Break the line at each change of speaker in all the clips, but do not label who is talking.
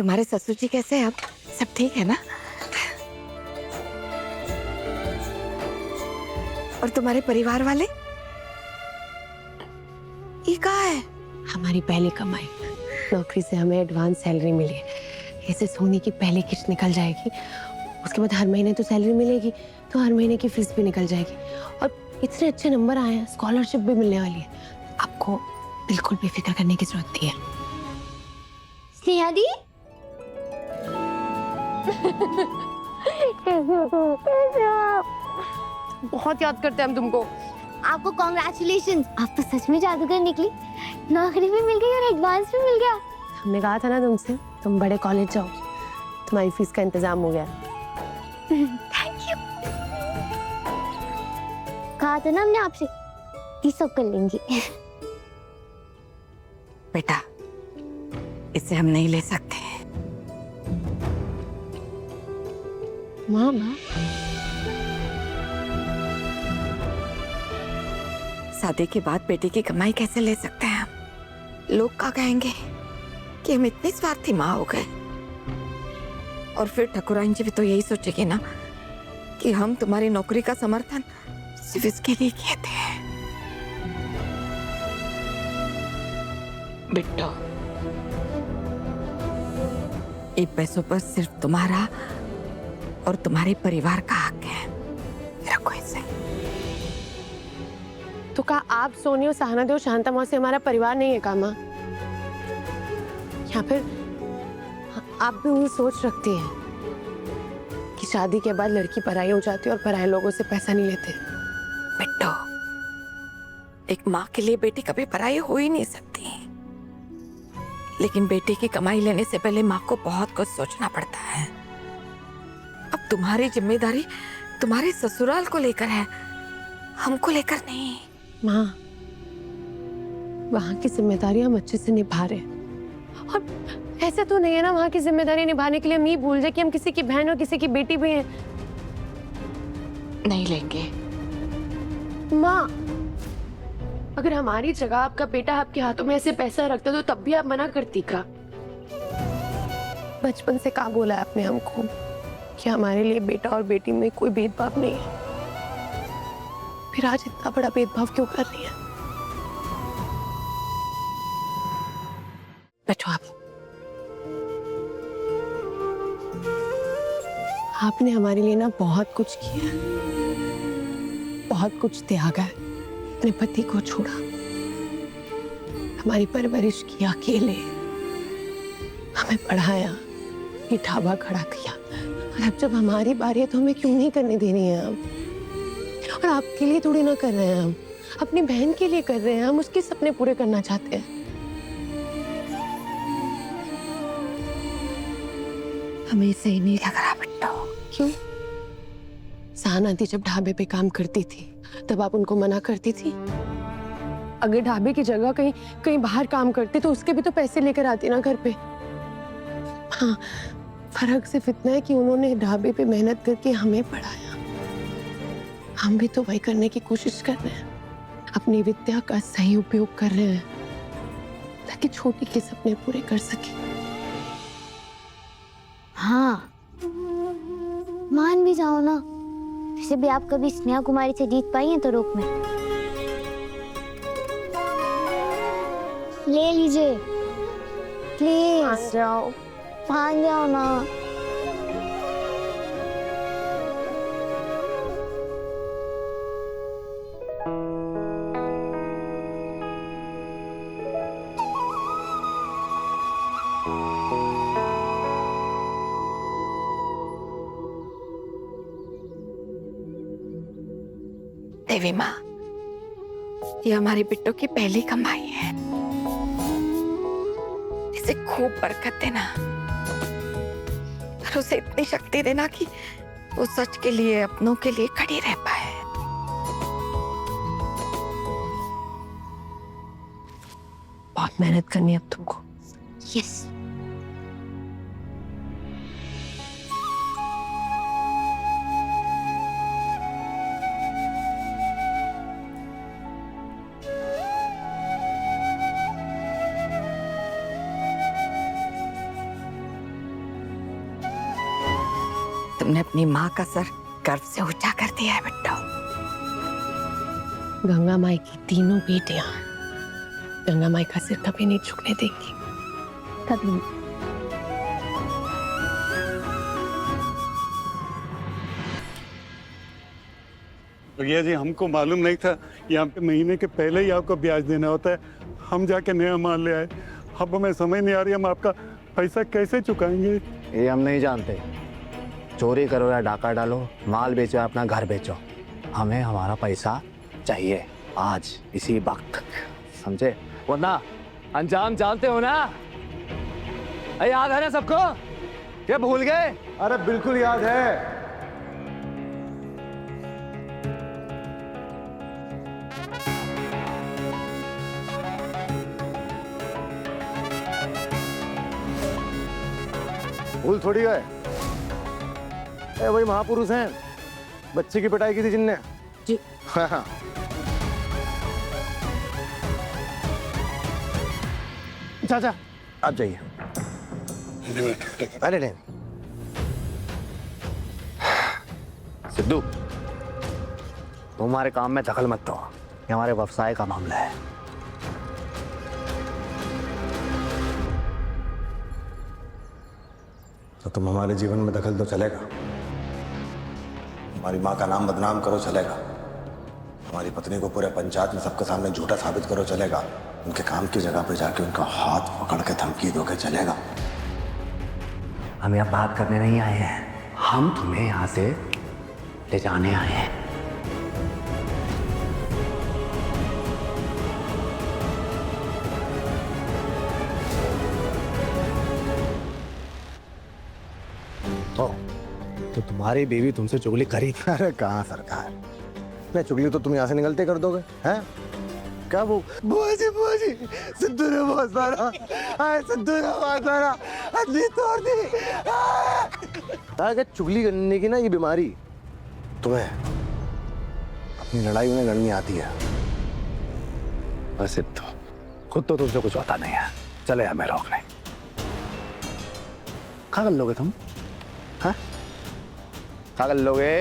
तुम्हारे ससुर जी कैसे हैं? अब सब ठीक है ना? और तुम्हारे परिवार वाले? ये कहाँ है?
हमारी पहली कमाई। नौकरी से हमें एडवांस सैलरी मिली है। ऐसे सोने की पहली किस्त निकल जाएगी, उसके बाद हर महीने तो सैलरी मिलेगी, तो हर महीने की फीस भी निकल जाएगी। और इतने अच्छे नंबर आए हैं, स्कॉलरशिप भी मिलने वाली है। आपको बिल्कुल भी फिक्र करने की जरूरत नहीं है।
स्नेहा दी
बहुत याद करते हैं हम तुमको।
आपको कॉन्ग्रेचुलेशन, आप तो सच में जादूगर निकली। नौकरी भी मिल गई और एडवांस भी मिल गया।
हमने कहा था ना तुमसे, तुम बड़े कॉलेज जाओ, तुम्हारी फीस का इंतजाम हो गया।
Thank you. कहा था ना हमने आपसे, ये सब कर लेंगे।
बेटा, इसे हम नहीं ले सकते।
माँ
शादी के बाद बेटी की कमाई कैसे ले सकते हैं हम? लोग क्या कहेंगे कि हम इतनी स्वार्थी माँ हो गए। और फिर ठकुराइन जी भी तो यही सोचेगी ना कि हम तुम्हारी नौकरी का समर्थन सिर्फ इसके लिए किए थे। बिट्टो, ये पैसों पर सिर्फ तुम्हारा और तुम्हारे परिवार का हक है। रखो इसे।
तो क्या आप सोनी और सहाना दे और शांता माँ से हमारा परिवार नहीं है का माँ? या फिर आप भी वही सोच रखती हैं कि शादी के बाद लड़की पराई हो जाती है और पराये लोगों से पैसा नहीं लेते?
बिट्टो, एक माँ के लिए बेटी कभी पराई हो ही नहीं सकती, लेकिन बेटी की कमाई लेने से पहले माँ को बहुत कुछ सोचना पड़ता है। अब तुम्हारी जिम्मेदारी तुम्हारे ससुराल को लेकर है, हमको लेकर नहीं।
माँ, वहाँ की जिम्मेदारी हम अच्छे से निभा रहे हैं। और ऐसा तो नहीं है ना, वहाँ की जिम्मेदारी निभाने के लिए हम ये भूल जाए कि हम किसी की बहन और किसी की बेटी भी हैं।
नहीं लेंगे।
माँ, अगर हमारी जगह आपका बेटा आपके हाथों में ऐसे पैसा रखता तो तब भी आप मना करती का? बचपन से कहा बोला है आपने हमको कि हमारे लिए बेटा और बेटी में कोई भेदभाव नहीं है, फिर आज इतना बड़ा भेदभाव क्यों कर रही है? बैठो आप। आपने हमारे लिए ना बहुत कुछ किया, बहुत कुछ त्यागा है। अपने पति को छोड़ा, हमारी परवरिश की अकेले, हमें पढ़ाया, ये ढाबा खड़ा किया, और अब जब हमारी बारी है तो हमें क्यों नहीं करने दे रही हैं हम? और आपके लिए थोड़ी ना कर रहे हैं हम, अपनी बहन के लिए कर रहे हैं। हम उसके सपने पूरे करना चाहते हैं।
हमें सही नहीं लग रहा बिट्टो।
क्यों? सहाना दी जब ढाबे पे काम करती थी तब आप उनको मना करती थी? अगर ढाबे की जगह कहीं कहीं बाहर काम करते तो उसके भी तो पैसे लेकर आती ना घर पे। हाँ, फर्क सिर्फ इतना है कि उन्होंने ढाबे पे मेहनत करके हमें पढ़ाया। हम भी तो वही करने की कोशिश कर रहे हैं, अपनी विद्या का सही उपयोग कर रहे हैं ताकि छोटी के सपने पूरे कर सके।
हाँ, मान भी जाओ ना। वैसे भी आप कभी स्नेहा कुमारी से जीत पाई हैं तो रोक में ले लीजिए प्लीज। मान जाओ ना।
देवी माँ, ये हमारी बिट्टो की पहली कमाई है, इसे खूब बरकत देना और उसे इतनी शक्ति देना कि वो सच के लिए, अपनों के लिए खड़ी रह पाए।
बहुत मेहनत करनी है अब तुमको।
यस।
तुमने अपनी माँ का सर गर्व से ऊंचा कर दिया है बिट्टू।
गंगा माई की तीनों बेटियां गंगा माई का सिर कभी नहीं झुकने देंगी, कभी नहीं।
भैया जी, हमको मालूम नहीं था यहाँ पे महीने के पहले ही आपको ब्याज देना होता है। हम जाके नया माल ले आए। अब हमें समझ नहीं आ रही हम आपका पैसा कैसे चुकाएंगे।
ये हम नहीं जानते। चोरी करो या डाका डालो, माल बेचो या अपना घर बेचो, हमें हमारा पैसा चाहिए आज इसी वक्त, समझे? वरना अंजाम जानते हो ना? याद है ना सबको? क्या भूल गए?
अरे बिल्कुल याद है। भूल थोड़ी गए। वही महापुरुष हैं, बच्चे की पिटाई की थी जिनने।
जी।
हाँ। चाचा आप जाइए। अरे नहीं
सिद्धू, तुम हमारे काम में दखल मत दो, ये हमारे व्यवसाय का मामला है।
तो तुम हमारे जीवन में दखल दो चलेगा, हमारी माँ का नाम बदनाम करो चलेगा, हमारी पत्नी को पूरे पंचायत में सबके सामने झूठा साबित करो चलेगा, उनके काम की जगह पे जाके उनका हाथ पकड़ के धमकी दोगे चलेगा।
हम यहाँ बात करने नहीं आए हैं, हम तुम्हें यहाँ से ले जाने आए हैं।
तो तुम्हारी बीवी तुमसे चुगली करी? अरे कहाँ सरकार, मैं चुगली तो तुम यहाँ से निकलते कर दोगे हैं? क्या वो बुआ जी सिद्धू ने बहुत मारा, सिद्धू ने बहुत मारा, हड्डी तोड़ दी। चुगली करने की ना ये बीमारी तुम्हें अपनी लड़ाई में लड़नी आती है।
बस सिद्धू, खुद तो तुमसे कुछ होता नहीं है, चले हमें रोकने।
क्या कर लोगे तुम? हाँ क्या कर लोगे?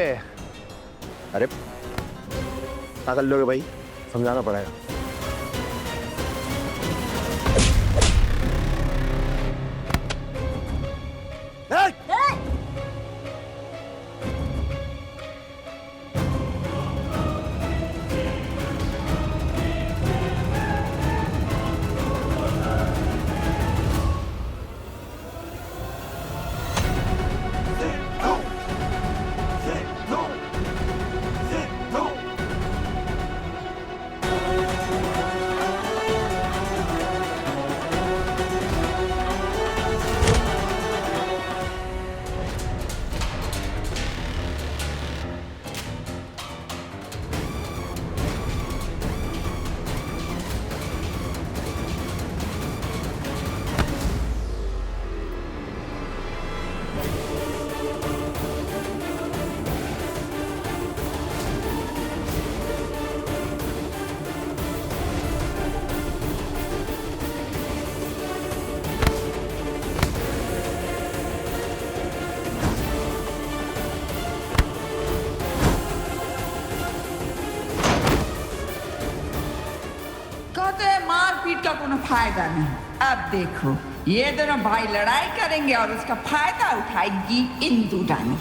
अरे क्या कर लोगे भाई, समझाना पड़ेगा।
मारपीट का कोनो फायदा नहीं। अब देखो, ये दोनों भाई लड़ाई करेंगे और उसका फायदा उठाएगी इंदु रानी।